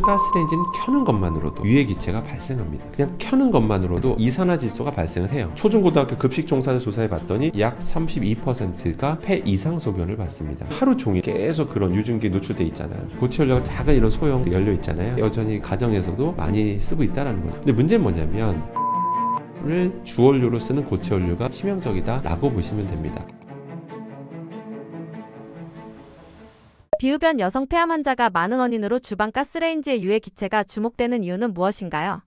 가스레인지는 켜는 것만으로도 유해 기체가 발생합니다. 그냥 켜는 것만으로도 이산화질소가 발생을 해요. 초중고등학교 급식 종사자 조사해 봤더니 약 32%가 폐 이상 소변을 받습니다. 하루 종일 계속 그런 유증기에 노출돼 있잖아요. 고체 연료가 작은 이런 소형 연료 있잖아요. 여전히 가정에서도 많이 쓰고 있다는 거죠. 근데 문제는 뭐냐면 를 주원료로 쓰는 고체 연료가 치명적이다라고 보시면 됩니다. 비흡연 여성 폐암 환자가 많은 원인으로 주방 가스레인지의 유해 기체가 주목되는 이유는 무엇인가요?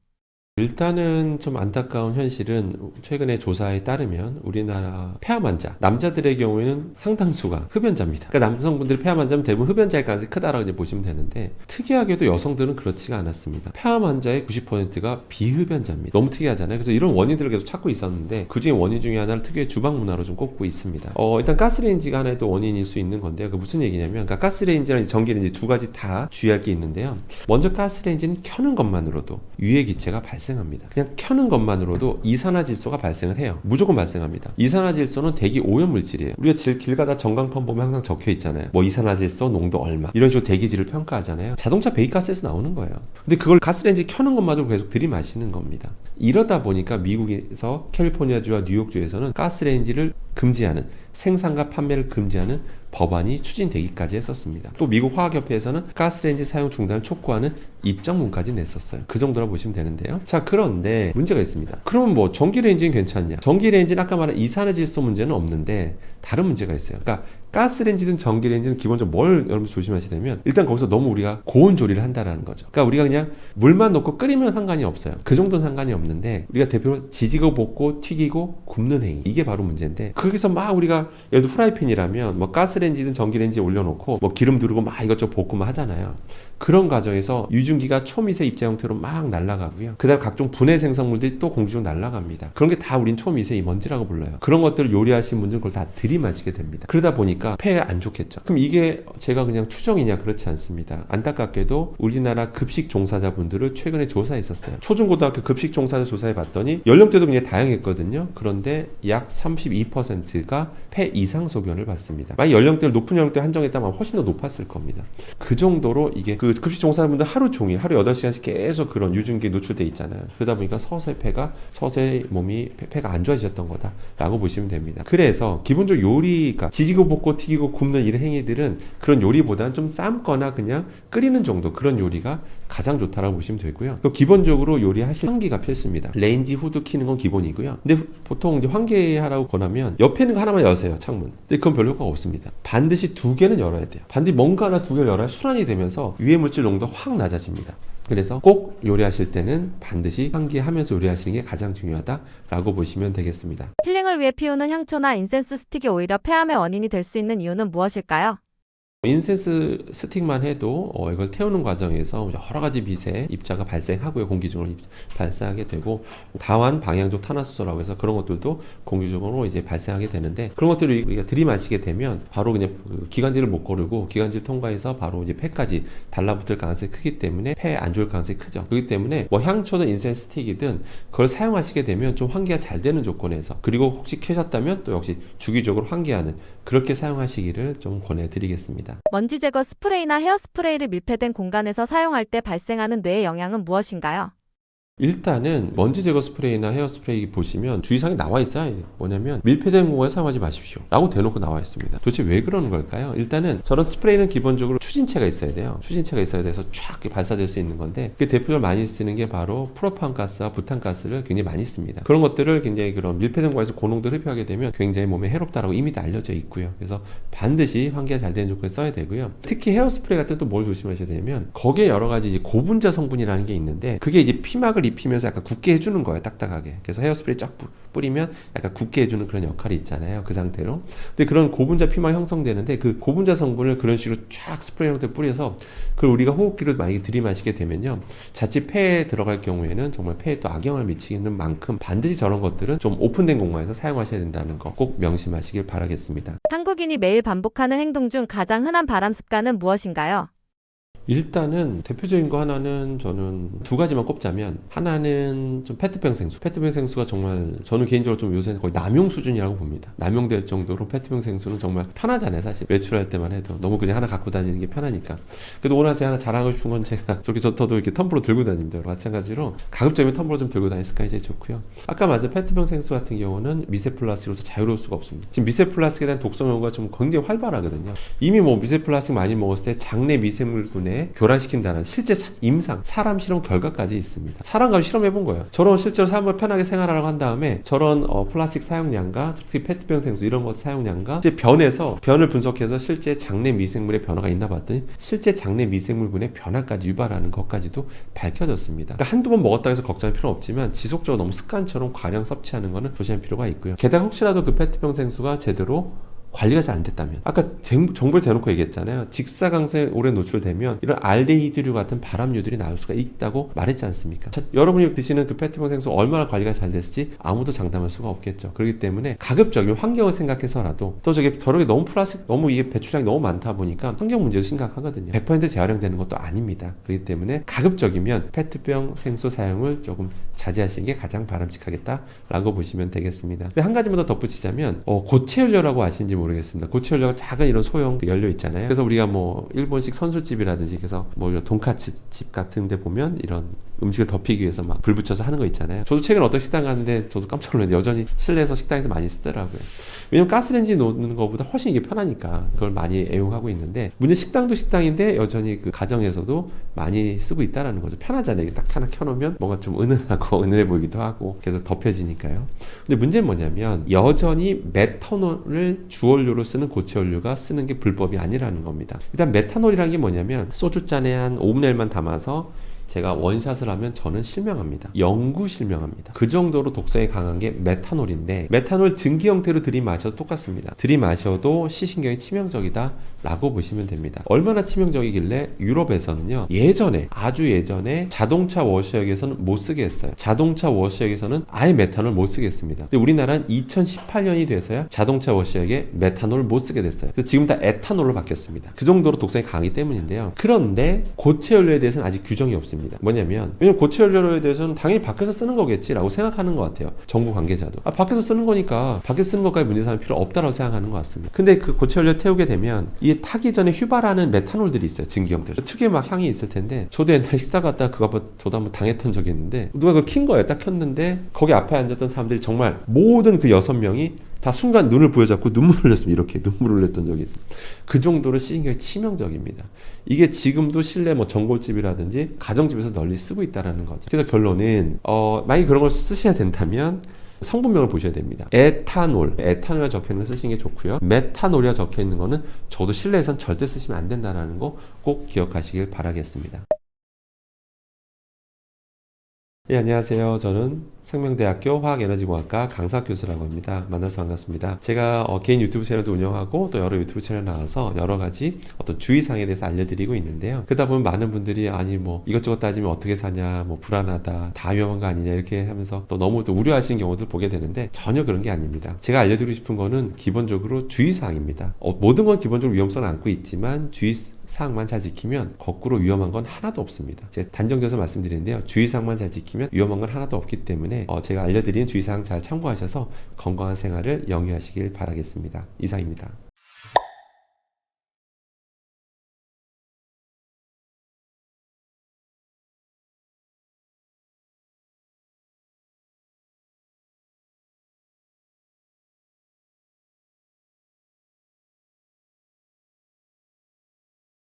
일단은 좀 안타까운 현실은 최근에 조사에 따르면 우리나라 폐암 환자, 남자들의 경우에는 상당수가 흡연자입니다. 그러니까 남성분들이 폐암 환자면 대부분 흡연자일 가능성이 크다라고 이제 보시면 되는데, 특이하게도 여성들은 그렇지가 않았습니다. 폐암 환자의 90%가 비흡연자입니다. 너무 특이하잖아요. 그래서 이런 원인들을 계속 찾고 있었는데 그중에 원인 중에 하나를 특유의 주방 문화로 좀 꼽고 있습니다. 일단 가스레인지가 하나의 또 원인일 수 있는 건데요. 그 무슨 얘기냐면, 그러니까 가스레인지랑 전기레인지 두 가지 다 주의할 게 있는데요. 먼저 가스레인지는 켜는 것만으로도 유해 기체가 발생합니다. 그냥 켜는 것만으로도 이산화질소가 발생을 해요. 무조건 발생합니다. 이산화질소는 대기 오염 물질이에요. 우리가 길 가다 전광판 보면 항상 적혀 있잖아요. 뭐 이산화질소 농도 얼마, 이런 식으로 대기질을 평가하잖아요. 자동차 배기가스에서 나오는 거예요. 근데 그걸 가스레인지 켜는 것만으로 계속 들이마시는 겁니다. 이러다 보니까 미국에서 캘리포니아주와 뉴욕주에서는 가스레인지를 금지하는, 생산과 판매를 금지하는 법안이 추진되기까지 했었습니다. 또 미국 화학협회에서는 가스레인지 사용 중단을 촉구하는 입장문까지 냈었어요. 그 정도라 보시면 되는데요. 자, 그런데 문제가 있습니다. 그러면 뭐 전기레인지는 괜찮냐? 전기레인지는 아까 말한 이산화질소 문제는 없는데 다른 문제가 있어요. 그러니까 가스레인지든 전기레인지는 기본적으로 뭘 여러분 조심하셔야 되면, 일단 거기서 너무 우리가 고온 조리를 한다는 거죠. 그러니까 우리가 그냥 물만 넣고 끓이면 상관이 없어요. 그 정도는 상관이 없는데, 우리가 대표로 지지고 볶고 튀기고 굽는 행위, 이게 바로 문제인데, 거기서 막 우리가 예를 들어 프라이팬이라면 뭐 가스레인지든 전기레인지에 올려놓고 뭐 기름 두르고 막 이것저것 볶고 막 하잖아요. 그런 과정에서 유증기가 초미세 입자 형태로 막 날아가고요. 그 다음 각종 분해 생성물들이 또 공기 중 날아갑니다. 그런 게 다 우린 초미세 먼지라고 불러요. 그런 것들을 요리하신 분들은 그걸 다 들이마시게 됩니다. 그러다 보니까 폐에 안 좋겠죠. 그럼 이게 제가 그냥 추정이냐? 그렇지 않습니다. 안타깝게도 우리나라 급식 종사자분들을 최근에 조사했었어요. 초중고등학교 급식 종사자 조사해 봤더니 연령대도 굉장히 다양했거든요. 그런데 약 32%가 폐 이상 소변을 받습니다. 만약 연령대를 높은 연령대 한정했다면 훨씬 더 높았을 겁니다. 그 정도로 이게 그 급식 종사자분들 하루 종일 하루 8시간씩 계속 그런 유증기에 노출돼 있잖아요. 그러다 보니까 서서히 몸이 폐가 안 좋아지셨던 거다라고 보시면 됩니다. 그래서 기본적으로 요리가 지지고 볶고 튀기고 굽는 이런 행위들은 그런 요리보다는 좀 삶거나 그냥 끓이는 정도, 그런 요리가 가장 좋다라고 보시면 되고요. 또 기본적으로 요리하실 환기가 필수입니다. 레인지 후드 키는 건 기본이고요. 근데 보통 이제 환기하라고 권하면 옆에 있는 거 하나만 여세요, 창문. 근데 그건 별 효과가 없습니다. 반드시 두 개는 열어야 돼요. 반드시 뭔가 하나 두 개를 열어야 순환이 되면서 유해 물질 농도가 확 낮아집니다. 그래서 꼭 요리하실 때는 반드시 환기하면서 요리하시는 게 가장 중요하다라고 보시면 되겠습니다. 힐링을 위해 피우는 향초나 인센스 스틱이 오히려 폐암의 원인이 될 수 있는 이유는 무엇일까요? 인센스 스틱만 해도 이걸 태우는 과정에서 여러 가지 빛의 입자가 발생하고요. 공기중으로 발생하게 되고, 다환 방향족 탄화수소라고 해서 그런 것들도 공기중으로 이제 발생하게 되는데, 그런 것들을 우리가 들이마시게 되면 바로 그냥 기관지를 못 고르고 기관지를 통과해서 바로 이제 폐까지 달라붙을 가능성이 크기 때문에 폐에 안 좋을 가능성이 크죠. 그렇기 때문에 뭐 향초든 인센스 스틱이든 그걸 사용하시게 되면 좀 환기가 잘 되는 조건에서, 그리고 혹시 켜셨다면 또 역시 주기적으로 환기하는, 그렇게 사용하시기를 좀 권해드리겠습니다. 먼지 제거 스프레이나 헤어스프레이를 밀폐된 공간에서 사용할 때 발생하는 뇌의 영향은 무엇인가요? 일단은 먼지 제거 스프레이나 헤어 스프레이 보시면 주의사항이 나와 있어요. 뭐냐면 밀폐된 공간에 사용하지 마십시오 라고 대놓고 나와 있습니다. 도대체 왜 그러는 걸까요? 일단은 저런 스프레이는 기본적으로 추진체가 있어야 돼요. 추진체가 있어야 돼서 쫙 발사될 수 있는 건데, 그 대표적으로 많이 쓰는 게 바로 프로판가스와 부탄가스를 굉장히 많이 씁니다. 그런 것들을 굉장히 그런 밀폐된 공간에서 고농도를 흡입하게 되면 굉장히 몸에 해롭다라고 이미 다 알려져 있고요. 그래서 반드시 환기가 잘 되는 조건에 써야 되고요. 특히 헤어 스프레이 같은 또 뭘 조심하셔야 되냐면, 거기에 여러 가지 이제 고분자 성분이라는 게 있는데, 그게 이제 피막을 입히면서 약간 굳게 해주는 거예요. 딱딱하게. 그래서 헤어스프레이 쫙 뿌리면 약간 굳게 해주는 그런 역할이 있잖아요. 그 상태로. 근데 그런 고분자 피막이 형성되는데, 그 고분자 성분을 그런 식으로 쫙 스프레이 형태로 뿌려서 그걸 우리가 호흡기로 만약에 들이마시게 되면요, 자칫 폐에 들어갈 경우에는 정말 폐에 또 악영향을 미치는 만큼 반드시 저런 것들은 좀 오픈된 공간에서 사용하셔야 된다는 거 꼭 명심하시길 바라겠습니다. 한국인이 매일 반복하는 행동 중 가장 흔한 발암 습관은 무엇인가요? 일단은 대표적인 거 하나는 저는 두 가지만 꼽자면, 하나는 좀 페트병 생수. 페트병 생수가 정말 저는 개인적으로 좀 요새는 거의 남용 수준이라고 봅니다. 남용될 정도로 페트병 생수는 정말 편하잖아요. 사실 외출할 때만 해도 너무 그냥 하나 갖고 다니는 게 편하니까. 그래도 오늘 제가 하나 자랑하고 싶은 건, 제가 저렇게 저도 이렇게 텀블러 들고 다닙니다. 마찬가지로 가급적이면 텀블러 좀 들고 다닐 습관이 제일 좋고요. 아까 말씀 페트병 생수 같은 경우는 미세 플라스틱으로서 자유로울 수가 없습니다. 지금 미세 플라스틱에 대한 독성 연구가 좀 굉장히 활발하거든요. 이미 뭐 미세 플라스틱 많이 먹었을 때 장내 미생물군에 교란시킨다는 실제 임상 사람 실험 결과까지 있습니다. 사람과 실험해 본 거예요. 저런 실제로 사람을 편하게 생활하라고 한 다음에 저런 플라스틱 사용량과 특히 페트병 생수 이런 것 사용량과 이제 변을 분석해서 실제 장내 미생물의 변화가 있나 봤더니 실제 장내 미생물군의 변화까지 유발하는 것까지도 밝혀졌습니다. 그러니까 한두 번 먹었다 해서 걱정할 필요는 없지만 지속적으로 너무 습관처럼 과량 섭취하는 거는 조심할 필요가 있고요. 게다가 혹시라도 그 페트병 생수가 제대로 관리가 잘 안 됐다면, 아까 정보를 대놓고 얘기했잖아요. 직사광선에 오래 노출되면 이런 알데히드류 같은 발암류들이 나올 수가 있다고 말했지 않습니까? 자, 여러분이 드시는 그 페트병 생수 얼마나 관리가 잘 됐을지 아무도 장담할 수가 없겠죠. 그렇기 때문에 가급적이면 환경을 생각해서라도, 또 저렇게 너무 플라스틱, 너무 이게 배출량이 너무 많다 보니까 환경 문제도 심각하거든요. 100% 재활용되는 것도 아닙니다. 그렇기 때문에 가급적이면 페트병 생수 사용을 조금 자제하시는 게 가장 바람직하겠다라고 보시면 되겠습니다. 근데 한 가지만 더 덧붙이자면, 고체 연료라고 아시는지 모르겠습니다. 고체 연료가 작은 이런 소형 연료 있잖아요. 그래서 우리가 뭐 일본식 선술집이라든지, 그래서 뭐 돈카츠 집 같은 데 보면 이런 음식을 덮이기 위해서 막 불 붙여서 하는 거 있잖아요. 저도 최근에 어떤 식당 갔는데 저도 깜짝 놀랐는데 여전히 실내에서 식당에서 많이 쓰더라고요. 왜냐면 가스레인지 놓는 것보다 훨씬 이게 편하니까 그걸 많이 애용하고 있는데, 문제 식당도 식당인데 여전히 그 가정에서도 많이 쓰고 있다라는 거죠. 편하잖아요. 이게 딱 하나 켜놓으면 뭔가 좀 은은하고 은은해 보이기도 하고 계속 덮여지니까요. 근데 문제는 뭐냐면, 여전히 메탄올을 주원료로 쓰는 고체 연료가 쓰는 게 불법이 아니라는 겁니다. 일단 메탄올이라는 게 뭐냐면, 소주잔에 한 5분의 1만 담아서 제가 원샷을 하면 저는 실명합니다. 영구 실명합니다. 그 정도로 독성이 강한 게 메탄올인데, 메탄올 증기 형태로 들이마셔도 똑같습니다. 들이마셔도 시신경에 치명적이다 라고 보시면 됩니다. 얼마나 치명적이길래 유럽에서는요, 아주 예전에 자동차 워셔액에서는 못 쓰게 했어요. 자동차 워셔액에서는 아예 메탄올 못 쓰게 했습니다. 근데 우리나라는 2018년이 돼서야 자동차 워셔액에 메탄올을 못 쓰게 됐어요. 그래서 지금 다 에탄올로 바뀌었습니다. 그 정도로 독성이 강하기 때문인데요. 그런데 고체 연료에 대해서는 아직 규정이 없습니다. 왜냐면 고체 연료에 대해서는 당연히 밖에서 쓰는 거겠지라고 생각하는 것 같아요. 정부 관계자도. 밖에서 쓰는 거니까 밖에서 쓰는 것까지 문제 삼을 필요 없다라고 생각하는 것 같습니다. 근데 그 고체 연료 태우게 되면 이게 타기 전에 휘발하는 메탄올들이 있어요. 증기 형태로. 특유의 막 향이 있을 텐데, 저도 옛날에 식당 갔다가 저도 한번 당했던 적이 있는데, 누가 그걸 킨 거예요. 딱 켰는데 거기 앞에 앉았던 사람들이 정말 모든 그 6명이 다 순간 눈을 부여잡고 눈물을 흘렸습니다. 이렇게 눈물을 흘렸던 적이 있어요. 그 정도로 시신경이 치명적입니다. 이게 지금도 실내 뭐 전골집이라든지 가정집에서 널리 쓰고 있다는 거죠. 그래서 결론은 만약에 그런 걸 쓰셔야 된다면 성분명을 보셔야 됩니다. 에탄올이라 적혀있는 거 쓰시는 게 좋고요. 메탄올이라 적혀있는 거는 저도 실내에선 절대 쓰시면 안 된다는 거 꼭 기억하시길 바라겠습니다. 네, 안녕하세요. 저는 생명대학교 화학에너지공학과 강사 교수라고 합니다. 만나서 반갑습니다. 제가 개인 유튜브 채널도 운영하고 또 여러 유튜브 채널 나와서 여러 가지 어떤 주의사항에 대해서 알려드리고 있는데요. 그러다 보면 많은 분들이 아니 뭐 이것저것 따지면 어떻게 사냐, 뭐 불안하다, 다 위험한 거 아니냐 이렇게 하면서 또 너무 또 우려하시는 경우들 보게 되는데, 전혀 그런 게 아닙니다. 제가 알려드리고 싶은 거는 기본적으로 주의사항입니다. 모든 건 기본적으로 위험성을 안고 있지만 주의사항만 잘 지키면 거꾸로 위험한 건 하나도 없습니다. 제가 단정져서 말씀드리는데요. 주의사항만 잘 지키면 위험한 건 하나도 없기 때문에 제가 알려드린 주의사항 잘 참고하셔서 건강한 생활을 영위하시길 바라겠습니다. 이상입니다.